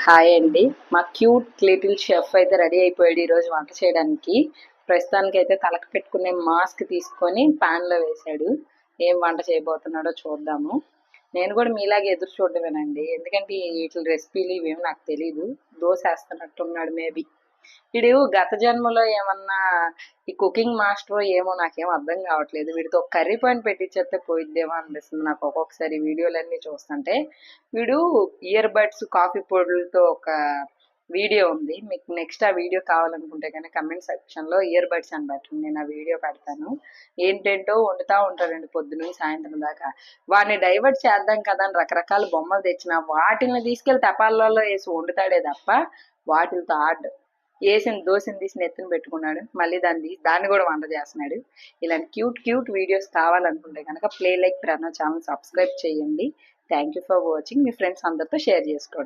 Hi అండి. మా cute little chef అయితే రెడీ అయిపోయాడు ఈరోజు వంట చేయడానికి. ప్రస్తుతానికి అయితే తలకు పెట్టుకునే మాస్క్ తీసుకొని ప్యాన్లో వేశాడు. ఏం వంట చేయబోతున్నాడో చూద్దాము. నేను కూడా మీలాగే ఎదురు చూడడమేనండి, ఎందుకంటే వీటి రెసిపీలు ఇవేమి నాకు తెలీదు. దోశ వేస్తున్నట్టున్నాడు మేబీ. వీడు గత జన్మలో ఏమన్నా ఈ కుకింగ్ మాస్టర్ ఏమో నాకేం అర్థం కావట్లేదు. వీడితో కర్రీ పాయింట్ పెట్టించేస్తే పోయిద్దేమో అనిపిస్తుంది నాకు ఒక్కొక్కసారి వీడియోలన్నీ చూస్తుంటే. వీడు ఇయర్ బడ్స్ కాఫీ పొడులతో ఒక వీడియో ఉంది. మీకు నెక్స్ట్ ఆ వీడియో కావాలనుకుంటే కనుక కమెంట్ సెక్షన్లో ఇయర్ బడ్స్ అని పెట్టండి, నేను ఆ వీడియో పెడతాను. ఏంటేంటో వండుతూ ఉంటాడండి పొద్దున్న సాయంత్రం దాకా. వాడిని డైవర్ట్ చేద్దాం కదా అని రకరకాల బొమ్మలు తెచ్చిన వాటిని తీసుకెళ్లి తపాలలో వేసి వండుతాడే తప్ప వాటితో ఆడ్ వేసిన దోశని తీసి నెత్తిన పెట్టుకున్నాడు, మళ్ళీ దాన్ని కూడా వంట చేస్తున్నాడు. ఇలాంటి క్యూట్ క్యూట్ వీడియోస్ కావాలనుకుంటే కనుక please like Pranav channel subscribe చేయండి. Thank you for watching. మీ ఫ్రెండ్స్ అందరితో షేర్ చేసుకోండి.